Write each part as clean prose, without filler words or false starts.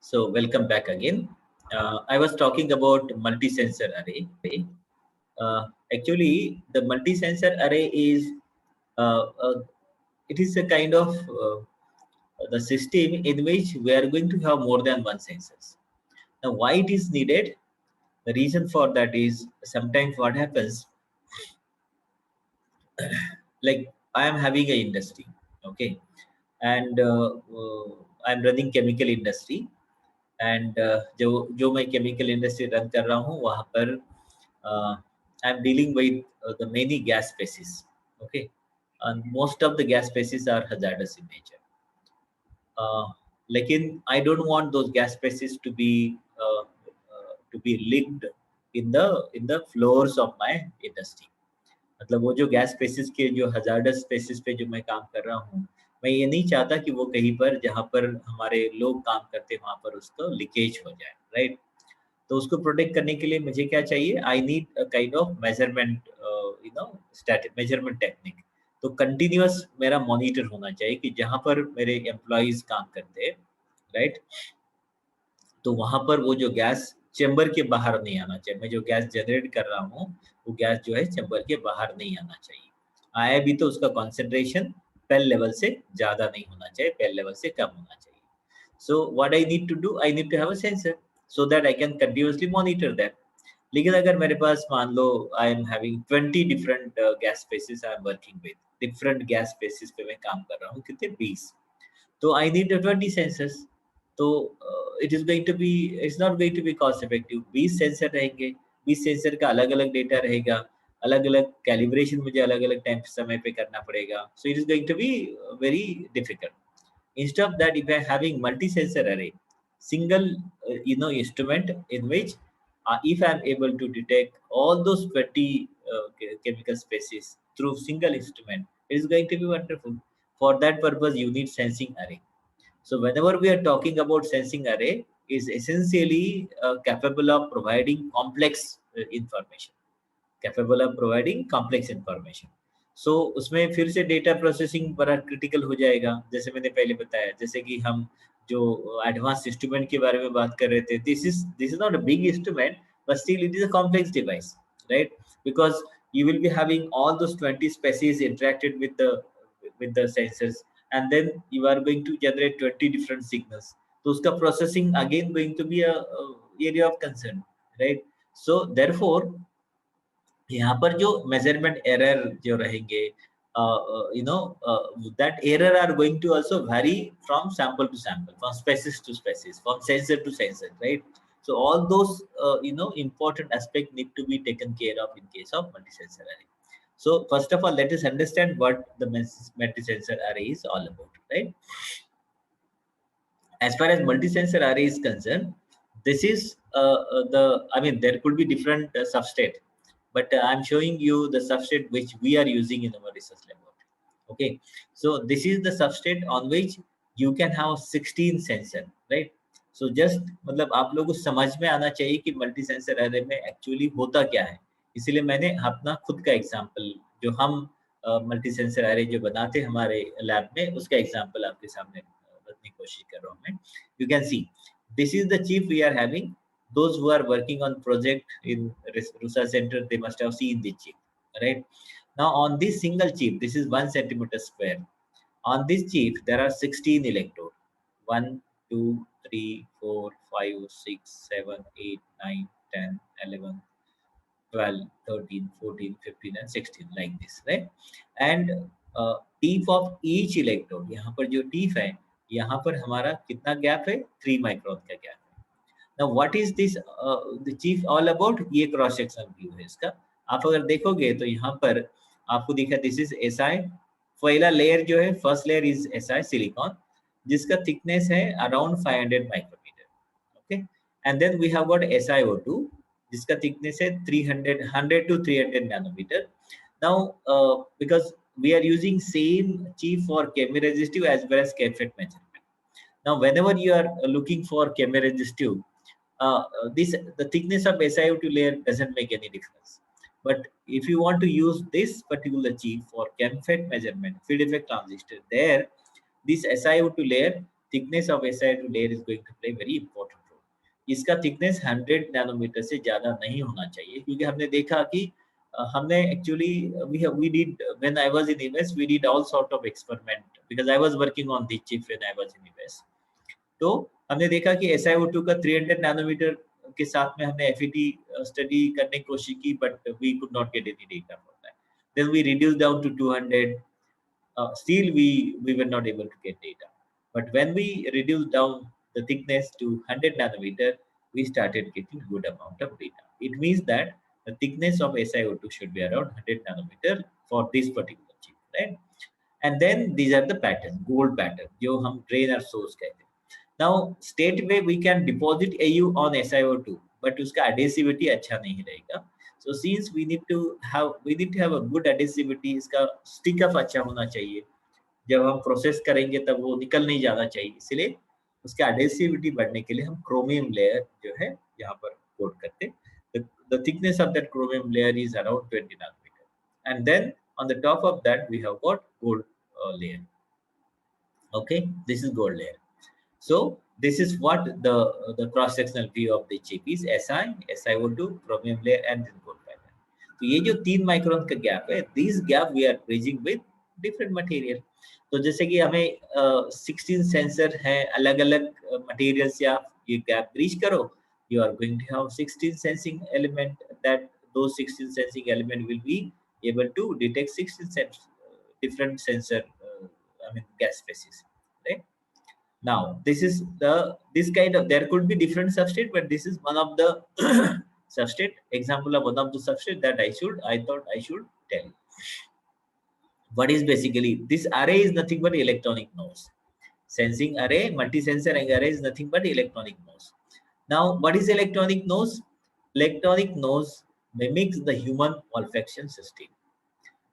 So welcome back again. I was talking about multi-sensor array. Actually, the multi-sensor array is it is a kind of the system in which we are going to have more than one sensors. Now, why it is needed? The reason for that is sometimes what happens, like I am having a industry, okay, and I'm running chemical industry. And जो जो मैं chemical industry run कर रहा हूँ वहाँ पर I am dealing with the many gas species okay and most of the gas species are hazardous in nature. लेकिन I don't want those gas species to be linked in the floors of my industry. मतलब वो जो gas spaces के जो hazardous spaces पे जो मैं काम कर रहा हूँ, मैं ये नहीं चाहता कि वो कहीं पर जहाँ पर हमारे लोग काम करते हैं वहाँ पर उसको लीकेज हो जाए, राइट? तो उसको प्रोटेक्ट करने के लिए मुझे क्या चाहिए? I need a kind of measurement, static measurement technique. तो कंटिन्यूअस मेरा मॉनिटर होना चाहिए कि जहाँ पर मेरे एम्प्लॉइज काम करते हैं, राइट? तो वहाँ पर वो जो गैस चेंबर के बाहर नहीं आना चाहिए। मैं जो गैस जनरेट कर रहा हूँ, वो गैस जो है चेंबर के बाहर नहीं आना चाहिए। आया भी तो उसका कॉन्सेंट्रेशन पेल लेवल से ज़्यादा नहीं होना चाहिए, पेल लेवल से कम होना चाहिए। So what I need to do, I need to have a sensor so that I can continuously monitor that. लेकिन अगर मेरे पास मान लो I am having 20 different gas species I am working with, different gas species पे मैं काम कर रहा हूँ, कितने 20, तो आई नीड 20 सेंसर्स। तो it is going to be, it's not going to be cost effective. 20 sensor रहेंगे, 20 सेंसर का अलग अलग डेटा रहेगा, अलग अलग कैलिब्रेशन मुझे अलग अलग टाइम समय पे करना पड़ेगा। So it is going to be very difficult. Instead of that, if I am having multi-sensor array, single instrument in which if I am able to detect all those 20 chemical species through single instrument, it is going to be wonderful. For that purpose, you need sensing array. So whenever we are talking about sensing array, is essentially capable of providing complex information. Capable of providing complex information. So उसमें फिर से data processing बड़ा critical हो जाएगा, जैसे मैंने पहले बताया, जैसे कि हम जो एडवांस इंस्ट्रूमेंट के बारे में बात कर रहे थे, this is not a big instrument but still it is a complex device, right? Because you will be having all those 20 species interacted with the sensors, and then you are going to generate 20 different signals. तो उसका processing again going to be a area of concern, right? So therefore यहाँ पर जो measurement error जो रहेंगे, that error are going to also vary from sample to sample, from species to species, from sensor to sensor, right? So all those important aspects need to be taken care of in case of multi-sensor array. So first of all, let us understand what the multi-sensor array is all about, right? As far as multi-sensor array is concerned, this is there could be different substrate, but I'm showing you the substrate which we are using in our research laboratory. Okay, so this is the substrate on which you can have 16 sensor, right? So just मतलब आप लोगों को समझ में आना चाहिए कि multi sensor array में एक्चुअली होता क्या है। इसीलिए मैंने अपना खुद का एग्जांपल, जो हम मल्टी सेंसर एरे जो बनाते हैं हमारे लैब में, उसका एग्जांपल आपके सामने रखने की कोशिश कर रहा हूँ मैं. You can see this is the chip we are having. Those who are working on project in research center, they must have seen the chip, right? Now on this single chip, this is 1 centimeter square. On this chip there are 16 electrode. 1 2 3 4 5 6 7 8 9 10 11 12 13 14 15 and 16, like this, right? And tip of each electrode, यहाँ पर जो टीफ है, यहाँ पर हमारा कितना gap है? 3 micron का गैप है. Now what is this the chief all about? ये क्रॉस सेक्शन व्यू है इसका. आप अगर देखोगे तो यहाँ पर आपको दिखा दिस इज SI. पहला लेयर जो है, first layer is SI silicon, जिसका थिकनेस है around 500 micrometer. Okay, and then we have got SiO2 जिसका थिकनेस है 100 to 300 nanometer. Now because we are using same chip for chemiresistive as well as CAFET measurement. Now whenever you are looking for chemiresistive, the thickness of SiO2 layer doesn't make any difference. But if you want to use this particular chip for ChemFET measurement, field effect transistor, there this SiO2 layer thickness of SiO2 layer is going to play very important role. इसका thickness 100 nanometre से ज़्यादा नहीं होना चाहिए, क्योंकि हमने देखा कि हमने actually we did when I was in US we did all sort of experiment because I was working on this chip when I was in US. तो हमने देखा कि SiO2 का 300 नैनोमीटर के साथ में हमने FET स्टडी करने की कोशिश की, but we could not get any data for that. Then we reduced down to 200. Still we were not able to get data. But when we reduced down the thickness to 100 nanometer, we started getting good amount of data. It means that the thickness of SiO2 should be around 100 nanometer for this particular chip, right? And then these are the pattern, gold pattern, जो हम drain or source कहते हैं. Now state में we can deposit AU on SiO2, but उसका adhesivity अच्छा नहीं रहेगा. So since we need to have a good adhesivity, इसका stick up अच्छा होना चाहिए. जब हम प्रोसेस करेंगे तब वो निकल नहीं जाना चाहिए, इसलिए उसका एडेसिविटी बढ़ने के लिए हम क्रोमियम लेयर जो है यहाँ पर कोट करते हैं. The thickness of that chromium layer is around 20 nanometer, and then on the top of that we have got gold layer. Okay, this is gold layer. So this is what the cross sectional view of the chip is: SiO2, chromium layer, and then gold pattern. तो ये जो 3 micron का gap है, this gap we are bridging with different material. तो जैसे कि हमें 16 sensor हैं अलग अलग मटेरियल से, आप ये गैप ब्रिज करो, you are going to have 16 sensing element, that those 16 sensing element will be able to detect 16 different sensor gas species, right? Now this is this kind of, there could be different substrate, but this is one of the substrate, example of one of the substrate that I thought I should tell you. What is basically this array is nothing but electronic noise. Sensing array, multi-sensor array is nothing but electronic noise. Now what is electronic noise? Electronic noise mimics the human olfaction system.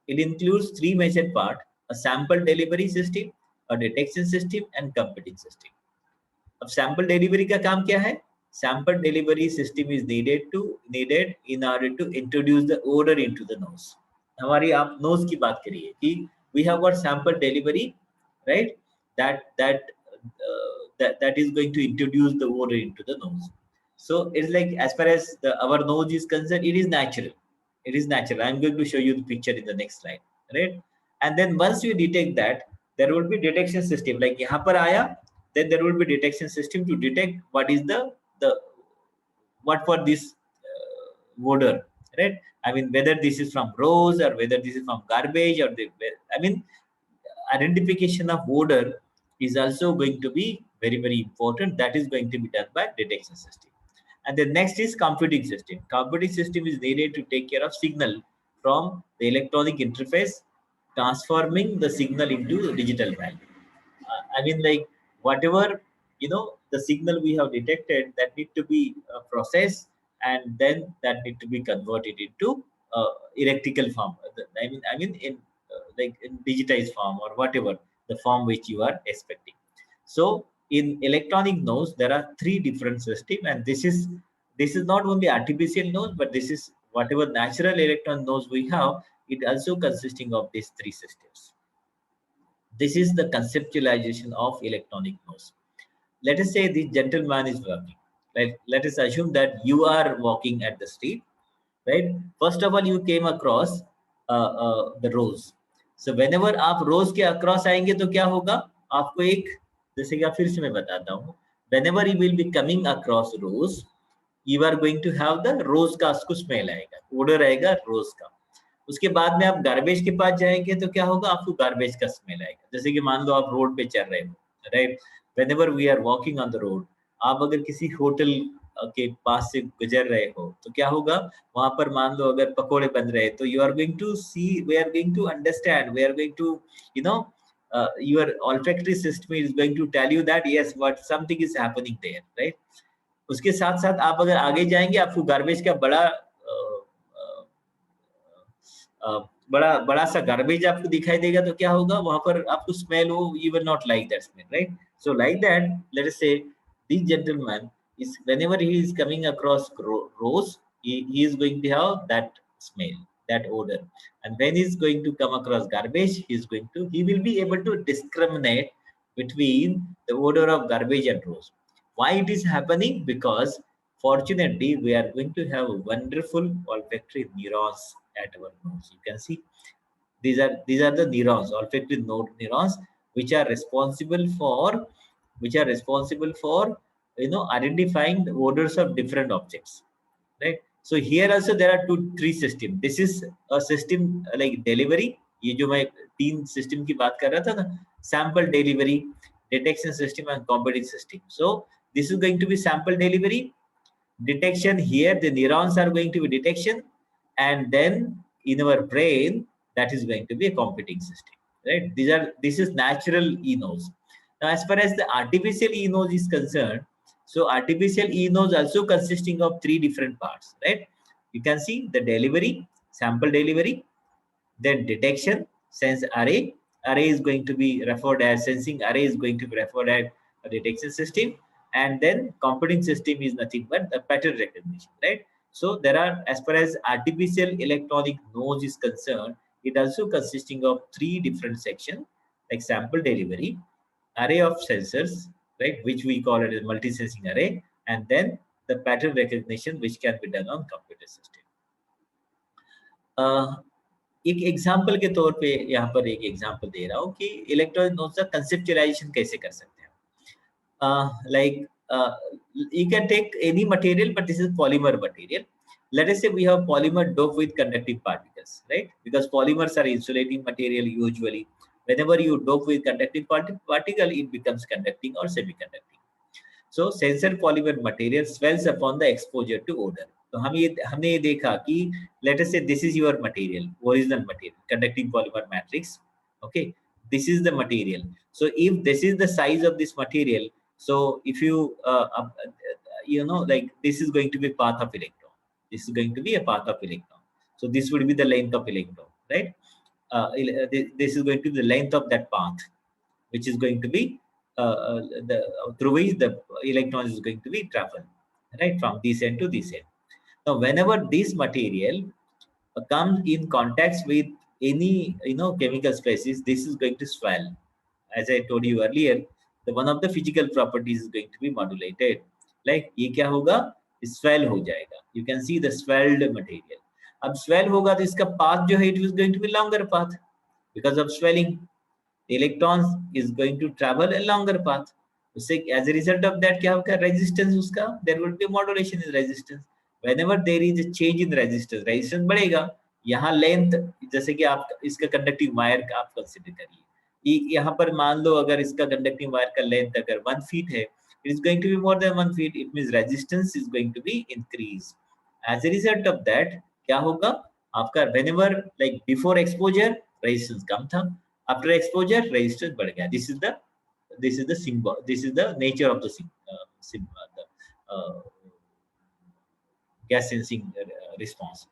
It includes 3 major parts: a sample delivery system, a detection system, and computing system. अब sample delivery का काम क्या है? Sample delivery system is needed in order to introduce the odor into the nose. हमारी आप nose की बात करिए कि we have got sample delivery, right? That is going to introduce the odor into the nose. So it's like, as far as our nose is concerned, it is natural. It is natural. I'm going to show you the picture in the next slide, right? And then once you detect that, there will be detection system. Like यहाँ पर आया, then there will be detection system to detect what is what for this odor, right? I mean, whether this is from rose or whether this is from garbage, or identification of odor is also going to be very, very important. That is going to be done by detection system. And the next is computing system. Computing system is needed to take care of signal from the electronic interface, transforming the signal into digital value. Like whatever, the signal we have detected, that need to be processed, and then that need to be converted into electrical form. In like in digitized form, or whatever the form which you are expecting. So in electronic noise, there are 3 different systems, and this is not only artificial noise, but this is whatever natural electron noise we have. It also consisting of these 3 systems. This is the conceptualization of electronic noise. Let us say this gentleman is walking. Right? Let us assume that you are walking at the street. Right? First of all, you came across the rose. So whenever आप rose के across आएंगे तो क्या होगा? आपको एक, जैसे कि फिर से मैं बताता हूँ. Whenever you will be coming across rose, you are going to have the rose का उसको smell आएगा, odor आएगा rose का. उसके बाद में आप गार्बेज के पास जाएंगे तो क्या होगा? आपको गार्बेज का स्मेल आएगा. जैसे कि मान लो आप रोड पे चल रहे हो, right? Whenever we are walking on the road, आप अगर किसी होटल के पास से गुजर रहे हो तो क्या होगा? वहां पर मान लो अगर पकोड़े बन रहे हैं तो you are going to see, we are going to understand, we are going to your olfactory system is going to tell you that yes, what something is happening there, right? उसके साथ साथ आप अगर आगे जाएंगे, आपको गार्बेज का बड़ा सा गार्बेज आपको दिखाई देगा तो क्या होगा? वहां पर आपको स्मेल हो, you will not like that smell, right? So like that, let us say this gentleman is, whenever he is coming across rose, he is going to have that smell, that odor. And when he is going to come across garbage, he will be able to discriminate between the odor of garbage and rose. Why it is happening? Because fortunately we are going to have wonderful olfactory neurons at our nose. You can see these are the neurons, olfactory neurons, which are responsible for identifying the odors of different objects, right? So here also there are three systems. This is a system like delivery. ये जो मैं तीन system की बात कर रहा था ना, sample delivery, detection system and computing system. So this is going to be sample delivery. Detection, here the neurons are going to be detection, and then in our brain that is going to be a computing system, right? This is natural e-nose. Now as far as the artificial e-nose is concerned, so artificial e-nose also consisting of three different parts, right? You can see the delivery, sample delivery, then detection, sense array. Array is going to be referred as sensing array is going to be referred as a detection system, and then computing system is nothing but the pattern recognition, right? So there are, as far as artificial electronic nose is concerned, it also consisting of three different sections, like sample delivery, array of sensors, right, which we call it a multi-sensing array, and then the pattern recognition which can be done on computer system. एक example के तौर पे यहाँ पर एक example दे रहा हूँ कि इलेक्ट्रॉनिक नोट्स का कंसेप्चुलाइजेशन कैसे कर सकते हैं. Like you can take any material, but this is polymer material. Let us say we have polymer doped with conductive particles, right? Because polymers are insulating material usually. Whenever you dope with conductive particle, it becomes conducting or semiconducting. So sensor polymer material swells upon the exposure to odor. तो हमने ये देखा कि let us say this is your material, original material, conducting polymer matrix. Okay, this is the material. So if this is the size of this material, so if you like this is going to be path of electron. This is going to be a path of electron. So this would be the length of electron, right? This is going to be the length of that path, which is going to be through which the electron is going to be traveled, right, from this end to this end. Now, whenever this material comes in contact with any chemical species, this is going to swell. As I told you earlier, the one of the physical properties is going to be modulated. Like ये क्या होगा? Swell हो जाएगा. You can see the swelled material. अब swell होगा तो इसका path जो है, it is going to be longer path because of swelling. The electrons is going to travel a longer path. As a result of that, क्या होगा? Resistance उसका, there will be modulation in resistance. Whenever there is a change in resistance, resistance बढ़ेगा. यहाँ length, जैसे कि आप इसका conducting wire का आप कंसिडर करिए, यहाँ पर मान लो अगर इसका कंडक्टिंग वायर का लेंथ अगर 1 फीट है, it is going to be more than 1 feet. It means resistance is going to be increased. As a result of that, क्या होगा? आपका whenever like before exposure resistance कम था, after exposure resistance बढ़ गया. This is the symbol. This is the nature of the gas sensing response.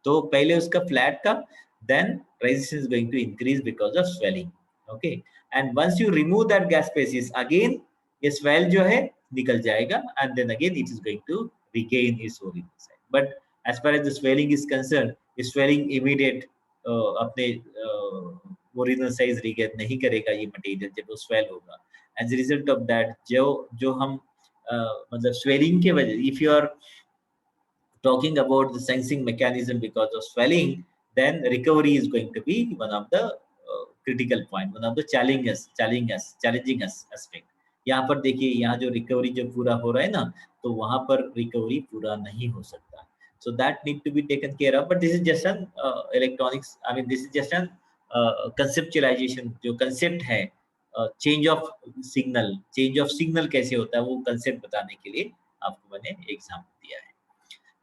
तो पहले उसका flat था, then resistance is going to increase because of swelling. Okay, and once you remove that gas species, again ये swell जो है निकल जाएगा, and then again it is going to regain its original size. But as far as the swelling is concerned, swelling immediate अपने original size regain नहीं करेगा ये material जब वो स्वेल होगा. As a result of that जो हम मतलब स्वेलिंग के वजह, if you are talking about the sensing mechanism because of swelling, then recovery is going to be one of the critical point, one of the challenging aspect. यहाँ पर देखिए, यहाँ जो रिकवरी जो पूरा हो रहा है ना, तो वहां पर रिकवरी पूरा नहीं हो सकता. So that need to be taken care of. But this is just an electronics. I mean, this is just an conceptualization. जो concept है, change of signal कैसे होता है, वो concept बताने के लिए आपको मैंने example दिया है.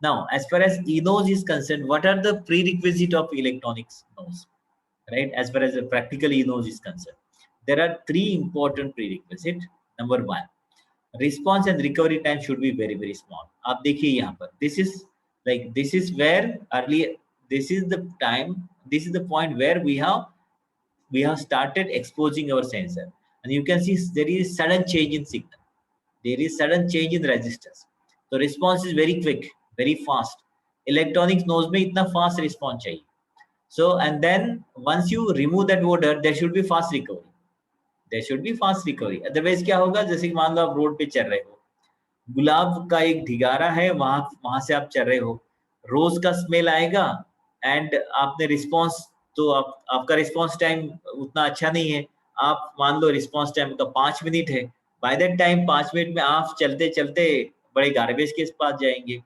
Now, as far as e-nose is concerned, what are the prerequisites of electronics nose? Right? As far as the practical e-nose is concerned, there are three important prerequisites. Number one, response and recovery time should be very, very small. आप देखिए यहाँ पर, this is where earlier, this is the point where we have started exposing our sensor, and you can see there is sudden change in signal, there is sudden change in resistance. So response is very quick, very fast. Electronics nose में इतना fast response चाहिए. So and then once you remove that odor, there should be fast recovery. There should be fast recovery. Otherwise क्या होगा, जैसे कि मान लो आप road पे चल रहे हो, गुलाब का एक ढिगारा है, वहां वहां से आप चल रहे हो, रोज का स्मेल आएगा एंड आपने रिस्पॉन्स, तो आपका रिस्पॉन्स टाइम उतना अच्छा नहीं है। आप मान लो रिस्पॉन्स टाइम का 5 मिनट है, बाय दैट टाइम 5 मिनट में आप चलते चलते बड़े गार्बेज के पास जाएंगे,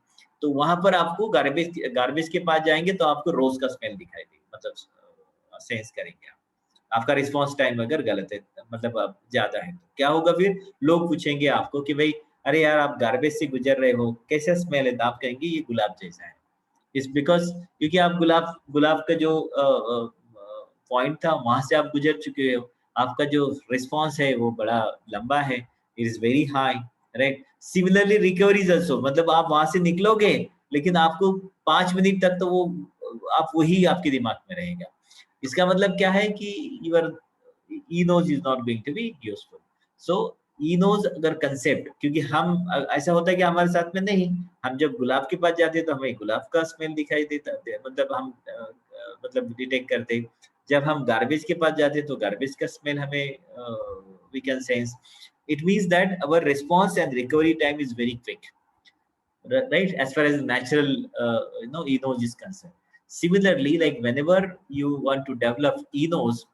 तो वहां पर आपको गार्बेज के पास जाएंगे तो आपको रोज का स्मेल दिखाई देगा, मतलब सेंस करेंगे आप। आपका रिस्पॉन्स टाइम अगर गलत है, मतलब आप ज्यादा है, तो क्या होगा फिर, लोग पूछेंगे आपको कि भाई अरे यार आप गार्बेज से गुजर रहे हो, कैसा स्मेल है, तो आप कहेंगे ये गुलाब जैसा है। इट्स बिकॉज क्योंकि आप गुलाब गुलाब का जो पॉइंट था वहां से आप गुजर चुके हो, आपका जो रिस्पॉन्स है वो बड़ा लंबा है, it is very high, right. Similarly recovery is also, मतलब आप वहां से निकलोगे लेकिन आपको 5 मिनट तक तो वो आप वही आपके दिमाग में रहेगा। इसका मतलब क्या है कि your e nose is not going to be useful. So e nose अगर कंसेप्ट, क्योंकि हम ऐसा होता है कि हमारे साथ में नहीं, हम जब गुलाब के पास जाते हैं तो हमें गुलाब का स्मेल दिखाई देता है, मतलब हम मतलब डिटेक्ट करते हैं। जब हम गार्बेज के पास जाते हैं तो गार्बेज का स्मेल हमें we can sense. It means that our response and recovery time is very quick, right, as far as natural enos is concerned. Similarly, like whenever you want to develop enos,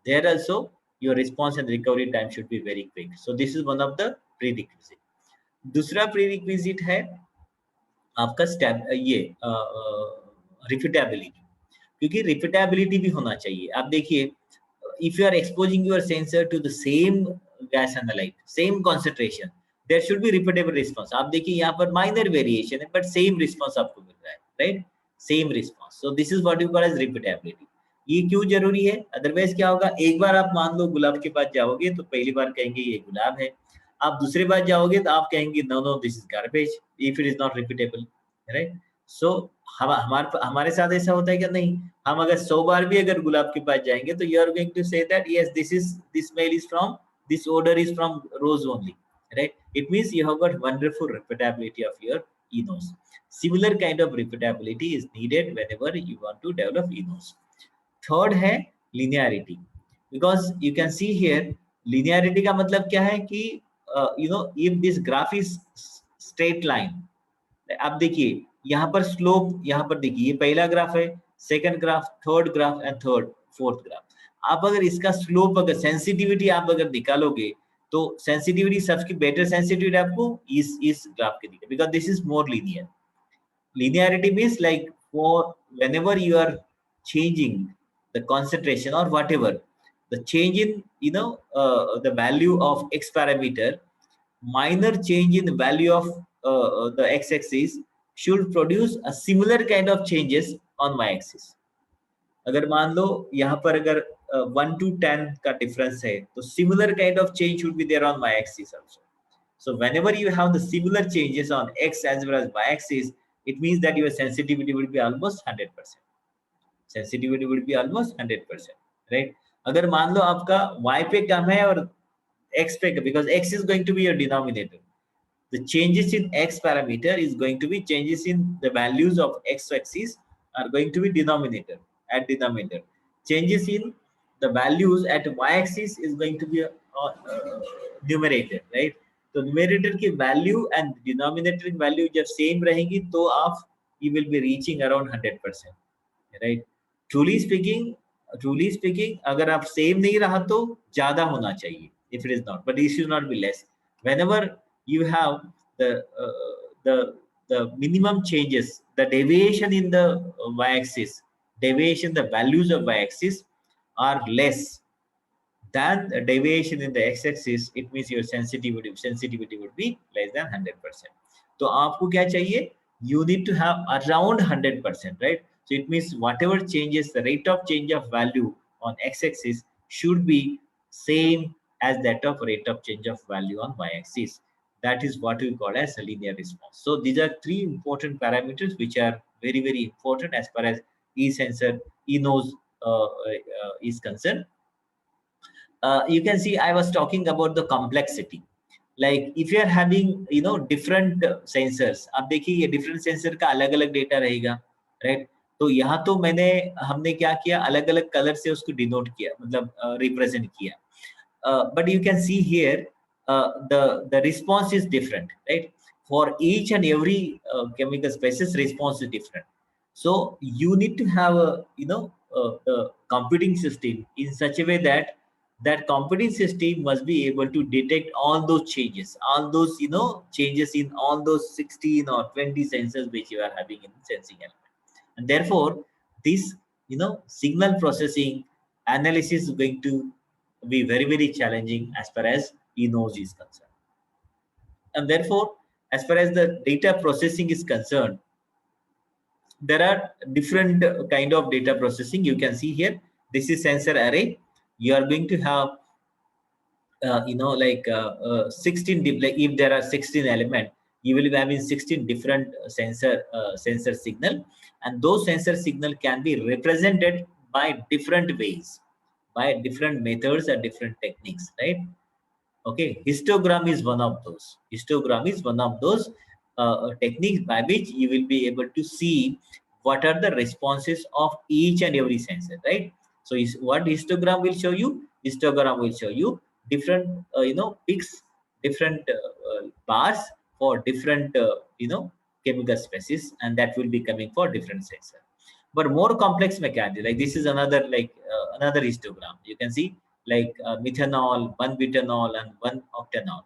there also your response and recovery time should be very quick. So this is one of the prerequisite. दूसरा prerequisite है आपका step ये repeatability, क्योंकि repeatability भी होना चाहिए। आप देखिए, if you are exposing your sensor to the same gas analyte, same concentration, there should be repeatable response. आप देखिए यहाँ पर minor variation है, but same response आपको मिल रहा है, right? Same response. So this is what you call as repeatability. ये क्यों जरूरी है? अदरवाइज क्या होगा, एक बार आप मान लो गुलाब के पास जाओगे तो पहली बार कहेंगे ये गुलाब है, आप दूसरी बार जाओगे तो आप कहेंगे no no this is garbage, if it is not repeatable, right. So हमारे साथ ऐसा होता है क्या? नहीं। हम अगर 100 बार भी अगर गुलाब के पास जाएंगे तो you are going to say that yes this smell is from, this odor is from rose only, right? It means you have got wonderful repeatability of your enos. Similar kind of repeatability is needed whenever you want to develop enos. Third है linearity, because you can see here linearity का मतलब क्या है कि if this graph is straight line, आप देखिए यहाँ पर स्लोप, यहाँ पर देखिए ये पहला ग्राफ है, second graph, third graph and fourth graph. आप अगर इसका स्लोप, अगर सेंसिटिविटी आप अगर निकालोगे तो सेंसिटिविटी, सबकी बेटर सेंसिटिविटी आपको इस ग्राफ के दिखे, because this is more linear. Linearity means like for whenever you are changing the concentration or whatever, the change in the value of x parameter, minor change in the value of the x-axis should produce a similar kind of changes on y-axis. अगर मान लो यहाँ पर अगर 1 to 10 का difference है तो similar kind of change should be there on y-axis also. So whenever you have the similar changes on x as well as y-axis, it means that your sensitivity will be almost 100%. Sensitivity will be almost 100%, right? अगर मान लो आपका y पे कम है और x पे, because x is going to be your denominator. The changes in x parameter is going to be changes in the values of x axis are going to be denominator, at denominator. Changes in the values at y axis is going to be numerator, right? तो numerator की value and denominator की value जब same रहेगी तो आप you will be reaching around 100%, right. Truly speaking अगर आप same नहीं रहा तो ज्यादा होना चाहिए, if it is not, but it should not be less. Whenever you have the the minimum changes, the deviation in the y-axis, the values of y-axis are less than the deviation in the x-axis, it means your sensitivity would be less than 100%. तो आपको क्या चाहिए? You need to have around 100%, right? So it means whatever changes, the rate of change of value on x-axis should be same as that of rate of change of value on y-axis. That is what we call as a linear response. So these are three important parameters which are very, very important as far as e-sensor, e-nose is concerned. You can see I was talking about the complexity. Like if you are having different sensors, आप देखिए ये different sensor का अलग अलग data रहेगा, right? तो यहाँ तो हमने क्या किया, अलग अलग कलर से उसको डिनोट किया, मतलब रिप्रेजेंट किया। but you can see here the response is different, right? For each and every chemical species, response is different. So you need to have a a computing system in such a way that that computing system must be able to detect all those changes, all those changes in all those 16 or 20 sensors which you are having in sensing element. And therefore this signal processing analysis is going to be very challenging as far as ENOS is concerned. And therefore as far as the data processing is concerned, there are different kind of data processing. You can see here, this is sensor array. You are going to have 16 like if there are 16 element, you will be having 16 different sensor signal, and those sensor signal can be represented by different ways, by different methods and different techniques, right? Okay, histogram is one of those. Histogram is one of those techniques by which you will be able to see what are the responses of each and every sensor, right? So what histogram will show you? Histogram will show you different peaks, different bars for different chemical species, and that will be coming for different sensor. But more complex mechanism, like this is another another histogram. You can see like methanol, 1-butanol, and 1-octanol.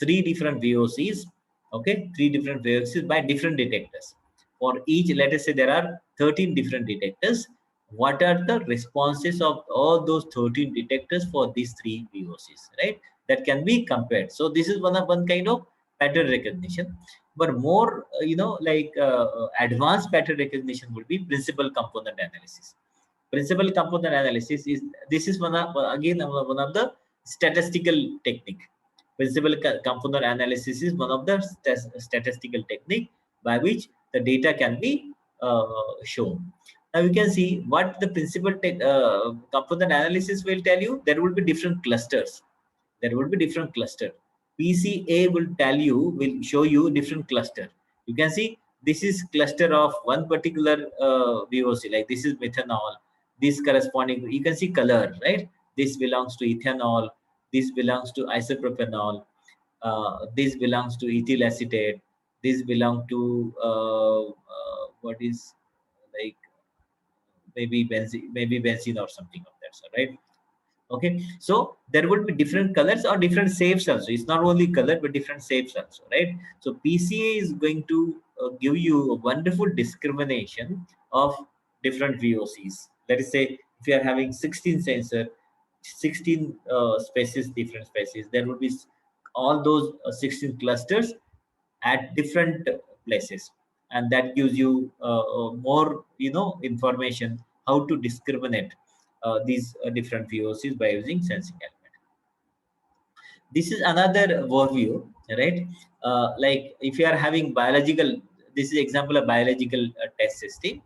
Three different VOCs, okay? Three different VOCs by different detectors. For each, let us say there are 13 different detectors. What are the responses of all those 13 detectors for these three VOCs, right? That can be compared. So this is one kind of pattern recognition. But more, advanced pattern recognition would be principal component analysis. Principal component analysis is this is one of one of the statistical technique. Principal component analysis is one of the statistical technique by which the data can be shown. Now you can see what the principal component analysis will tell you. There will be different clusters. There will be different cluster. PCA will tell you, will show you different cluster. You can see this is cluster of one particular VOC, like this is methanol. This corresponding, you can see color, right? This belongs to ethanol. This belongs to isopropanol. This belongs to ethyl acetate. This belongs to what is like maybe benzene or something of that sort, right? Okay, so there would be different colors or different shapes also. It's not only color but different shapes also, right? So PCA is going to give you a wonderful discrimination of different VOCs. Let us say if you are having 16 sensor, 16 species, different species, there would be all those 16 clusters at different places, and that gives you more information how to discriminate these different VOCs by using sensing element. This is another overview, right? Like if you are having biological, this is example of biological test system.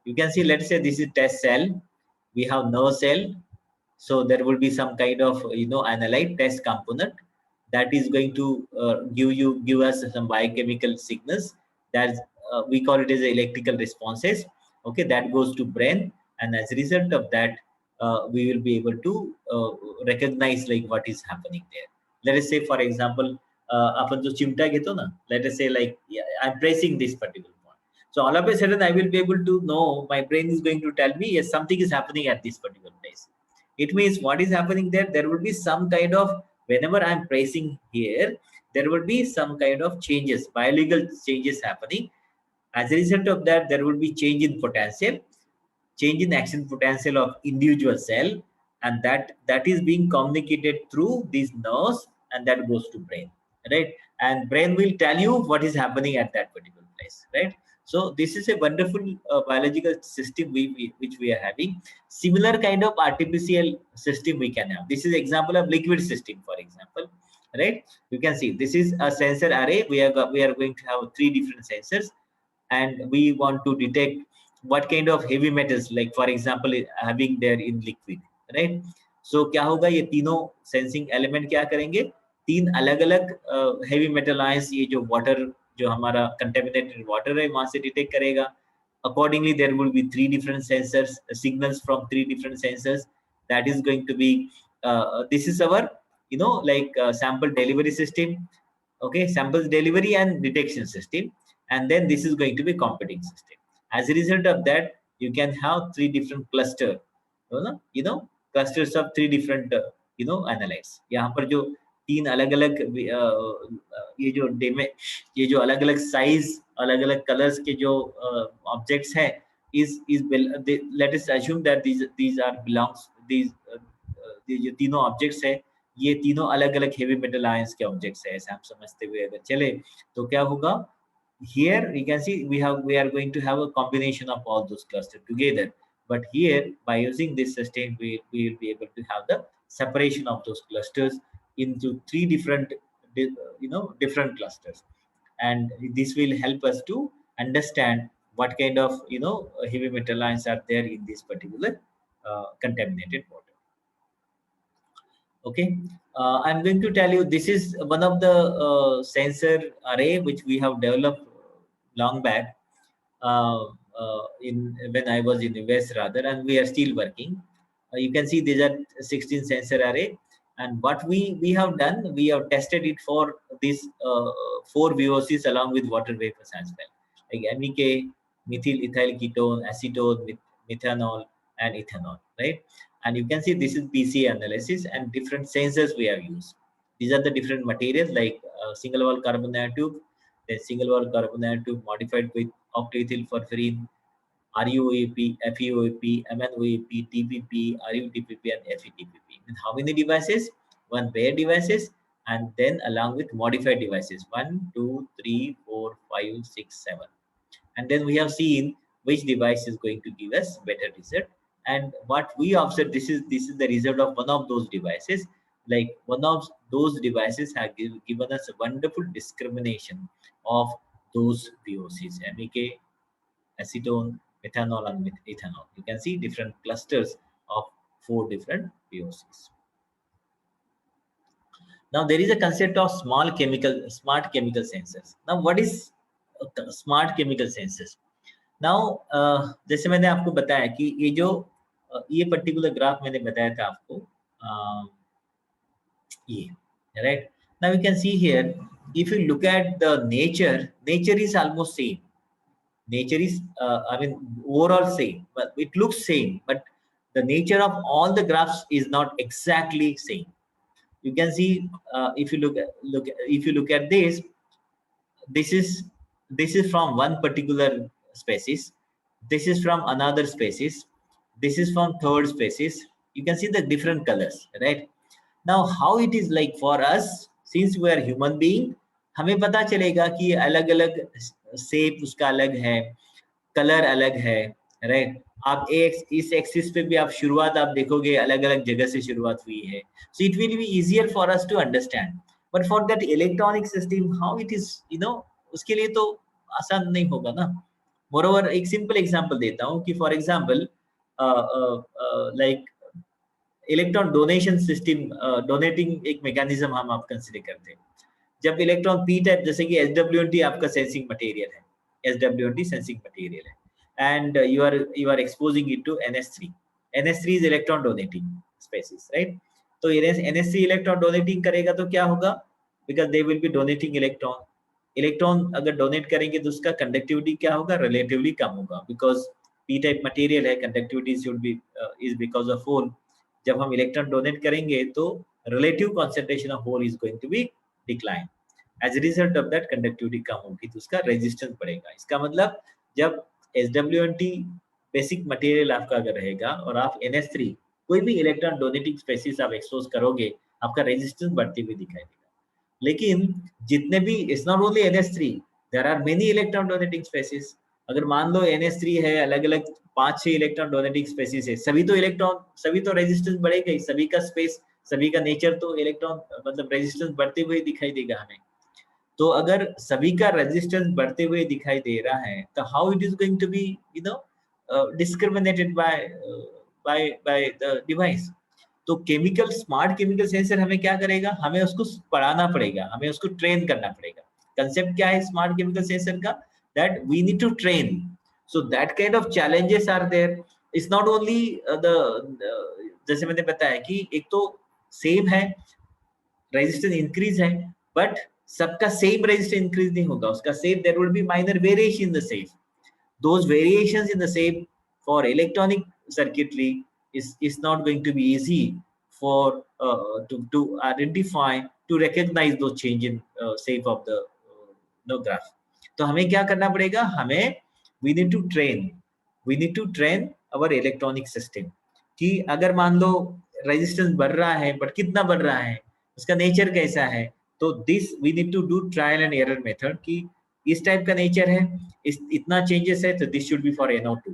You can see, let's say this is test cell. We have nerve cell. So there will be some kind of analyte test component that is going to give us some biochemical signals that we call it as electrical responses. Okay, that goes to brain, and as a result of that, we will be able to recognize like what is happening there. Let us say, for example, आपण जो चिमटा घेतो ना, let us say like I'm pressing this particular point. So all of a sudden I will be able to know, my brain is going to tell me yes, something is happening at this particular place. It means what is happening there? There will be some kind of, whenever I'm pressing here, there will be some kind of changes, biological changes happening. As a result of that, there will be change in potential, change in action potential of individual cell, and that is being communicated through these nerves, and that goes to brain, right? And brain will tell you what is happening at that particular place, right? So this is a wonderful biological system which we are having. Similar kind of artificial system we can have. This is example of liquid system, for example, right? You can see this is a sensor array. We are going to have three different sensors, and we want to detect what kind of heavy metals, like for example having there in liquid, right? So क्या होगा, ये तीनों sensing element क्या करेंगे, तीन अलग अलग heavy metal ions, ये जो वाटर, जो हमारा कंटेमिनेटेड वाटर है, वहां से डिटेक्ट करेगा. Accordingly there will be three different sensors, signals from three different sensors that is going to be this is our like sample delivery system, okay, samples delivery and detection system, and then this is going to be computing system. As a result of that, you can have three different cluster, clusters of three different analytes. यहाँ पर जो तीन अलग अलग ये जो अलग अलग साइज, अलग अलग कलर्स के जो ऑब्जेक्ट्स हैं, let us assume that these are belongs these जो तीनों ऑब्जेक्ट्स है, ये तीनों अलग अलग हेवी मेटल आयंस के ऑब्जेक्ट्स है, ऐसा हम समझते हुए अगर चले तो क्या होगा, here you can see we are going to have a combination of all those clusters together, but here by using this system we will be able to have the separation of those clusters into three different different clusters, and this will help us to understand what kind of heavy metal ions are there in this particular contaminated water. Okay, I'm going to tell you, this is one of the sensor array which we have developed long back, when I was in US rather, and we are still working. You can see these are 16 sensor array, and what we have done, we have tested it for these 4 VOCs along with water vapors as well, like MEK, methyl ethyl ketone, acetone, methanol, and ethanol, right? And you can see this is PCA analysis and different sensors we have used. These are the different materials like single wall carbon nanotube, then single wall carbon nanotube modified with octaethyl furfurin, RUOAP, FEOAP, MNOAP, TPP, RUTPP, and FETPP. And how many devices? 1 pair devices, and then along with modified devices 1, 2, 3, 4, 5, 6, 7. And then we have seen which device is going to give us better result. And what we observed, this is the result of one of those devices. Like one of those devices have given us a wonderful discrimination of those VOCs, MEK, acetone, methanol, and ethanol. You can see different clusters of 4 different VOCs. Now there is a concept of smart chemical sensors. Now what is smart chemical sensors? Now जैसे मैंने आपको बताया कि ये जो ये particular graph मैंने बताया था आपको, ये right. Now you can see here, if you look at the nature is almost same. Nature is I mean overall same, but it looks same, but the nature of all the graphs is not exactly same. You can see if you look at this, this is from one particular species, this is from another species, this is from third species. You can see the different colors, right? Now how it is like for us, since we are human being, हमें पता चलेगा कि अलग अलग shape उसका अलग है, colour अलग है, राइट? आप इस एक्सिस पे भी आप शुरुआत आप देखोगे अलग अलग जगह से शुरुआत हुई है, so it will be easier for us to understand. But for that electronic system, how it is, उसके लिए तो आसान नहीं होगा ना. Moreover, एक सिंपल एग्जांपल देता हूँ कि for example like electron donation system, donating एक मैकेनिज्म हम आप कंसीडर करते हैं. जब इलेक्ट्रॉन पी टाइप, जैसे कि SWNT आपका सेंसिंग मटेरियल है, SWNT सेंसिंग मटेरियल है, and you are exposing it to NS3. NS3 is electron donating species, right? तो NS3 electron donating करेगा तो क्या होगा? Because they will be donating electron अगर donate करेंगे तो उसका conductivity क्या होगा? Relatively कम होगा, because P type material है, conductivity should be is because of hole. जब हम electron donate करेंगे तो relative concentration of hole is going to be decline. As a result of that, conductivity कम होगी तो उसका resistance बढ़ेगा. इसका मतलब जब SWNT बेसिक मटेरियल आपका अगर रहेगा और आप NS3 कोई भी इलेक्ट्रॉन डोनेटिंग स्पेसिस आप एक्सपोज करोगे, आपका रेजिस्टेंस बढ़ती हुई दिखाई देगा. लेकिन जितने भी, it's not only NS3, there are many electron donating species. अगर मान लो NS3 है, अलग अलग 5-6 इलेक्ट्रॉन डोनेटिंग स्पेसिस है, सभी तो रेजिस्टेंस बढ़ेगा ही, सभी का स्पेस, सभी का नेचर तो इलेक्ट्रॉन मतलब रेजिस्टेंस बढ़ते हुए दिखाई देगा हमें. तो अगर सभी का रेजिस्टेंस बढ़ते हुए दिखाई दे रहा है तो how it is going to be discriminated by the device. तो स्मार्ट केमिकल सेंसर हमें क्या करेगा, हमें उसको पढ़ाना पड़ेगा, हमें उसको ट्रेन करना पड़ेगा. कंसेप्ट क्या है स्मार्ट केमिकल सेंसर का? That we need to train. So that kind of challenges are there. It's not only the जैसे मैंने बताया कि एक तो सेम है, रेजिस्टेंस इंक्रीज है, बट सबका सेम रेजिस्टेंस इंक्रीज नहीं होगा, उसका same, there will be minor variation in the same. Those variations in the shape for electronic circuitry is not going to be easy for to identify, to recognize those change in shape of the graph. तो हमें क्या करना पड़ेगा, हमें we need to train our electronic system कि अगर मान low resistance बढ़ रहा है, बट कितना बढ़ रहा है, उसका नेचर कैसा है, तो this we need to do trial and error method कि इस टाइप का नेचर है, इतना चेंजेस है, तो this should be for NO2,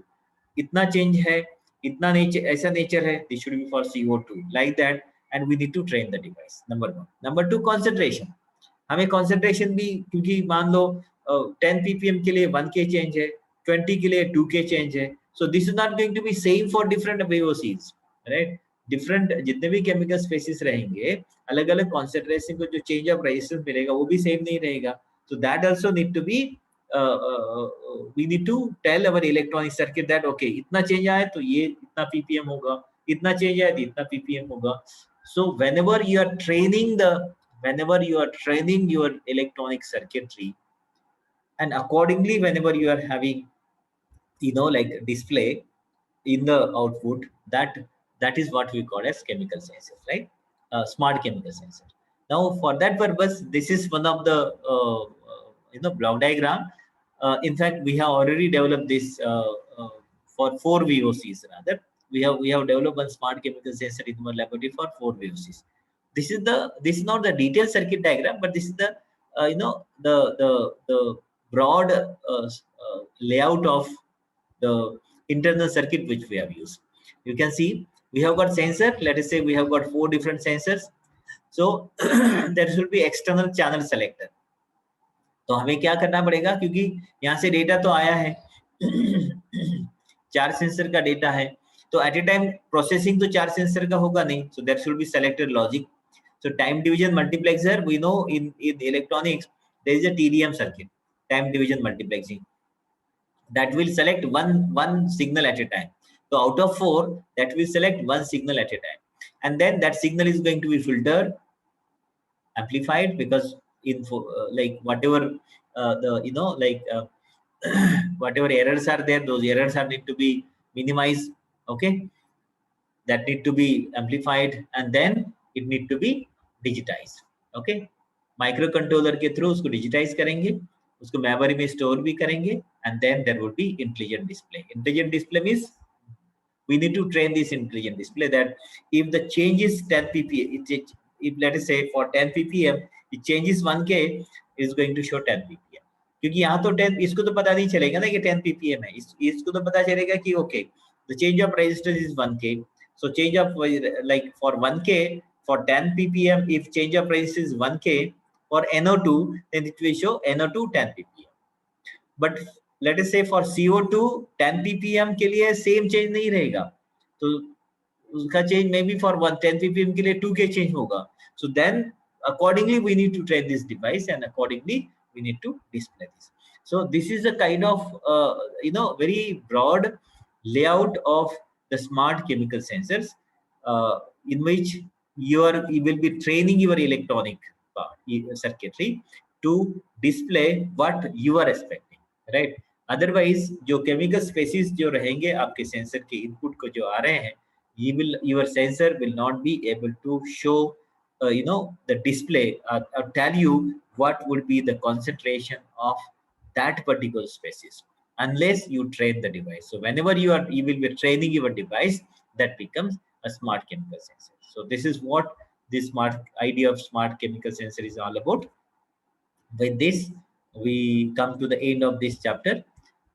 इतना चेंज है, इतना नेचर, ऐसा नेचर है, this should be for CO2, like that. And we need to train the device. Number 1. Number 2, concentration. हमें कॉन्सेंट्रेशन भी, क्योंकि मान लो 10 ppm के लिए 1 K चेंज है, 20 के लिए 2 K चेंज है, so this is not going to be same for different VOCs, right. Different जितने भी केमिकल स्पेसिस रहेंगे, अलग अलग कॉन्सेंट्रेशन को जो चेंज ऑफ रेजिस्टेंस मिलेगा वो भी सेम नहीं रहेगा. So that also need to be we need to tell our electronic circuit that okay, इतना चेंज आया तो ये इतना ppm होगा, इतना चेंज आया तो इतना ppm होगा. So whenever you are training your electronic circuitry, and accordingly whenever you are having like display in the output, that is what we call as chemical sensors, right? Smart chemical sensor. Now for that purpose, this is one of the block diagram. In fact, we have already developed this for 4 VOCs. Rather, we have developed one smart chemical sensor in our laboratory for 4 VOCs. This is not the detailed circuit diagram, but this is the the broad layout of the internal circuit which we have used. You can see we have got sensor. Let us say we have got 4 different sensors. So there should be external channel selector. तो हमें क्या करना पड़ेगा, क्योंकि यहाँ से data तो आया है 4 सेंसर का डेटा है, तो एट ए टाइम प्रोसेसिंग तो 4 सेंसर का होगा नहीं. So there should be selected logic. So time division multiplexer, we know in electronics there is a TDM circuit, time division multiplexing, that will select one signal at a time. So out of 4, that will select one signal at a time, and then that signal is going to be filtered, amplified, because in like whatever whatever errors are there, those errors are need to be minimized. Okay, that need to be amplified, and then it need to be digitized. Okay, microcontroller के through उसको digitize करेंगे, उसको memory में store भी करेंगे, and then there would be intelligent display. Intelligent display means we need to train this intelligent display that if the change is 10 ppm, if let us say for 10 ppm it changes 1K, is going to show 10 ppm. क्योंकि यहाँ तो 10, इसको तो पता नहीं चलेगा ना कि 10 ppm है, इसको तो पता चलेगा कि okay, the change of resistance is 1K. So change of like for 1K, for 10 ppm, if change of resistance is 1K for NO2, then it will show NO2 10 ppm. But let us say for CO2 10 ppm के लिए same change नहीं रहेगा, तो उसका change may be for 10 ppm के लिए 2K change होगा. So then accordingly we need to train this device, and accordingly we need to display this. So this is a kind of very broad layout of the smart chemical sensors, in which you will be training your electronic circuitry to display what you are expecting, right? Otherwise जो chemical species जो रहेंगे आपके sensor के input को जो आ रहे हैं, your sensor will not be able to show the display, or tell you what would be the concentration of that particular species, unless you train the device. So whenever you will be training your device, that becomes a smart chemical sensor. So this is what this idea of smart chemical sensor is all about. With this, we come to the end of this chapter.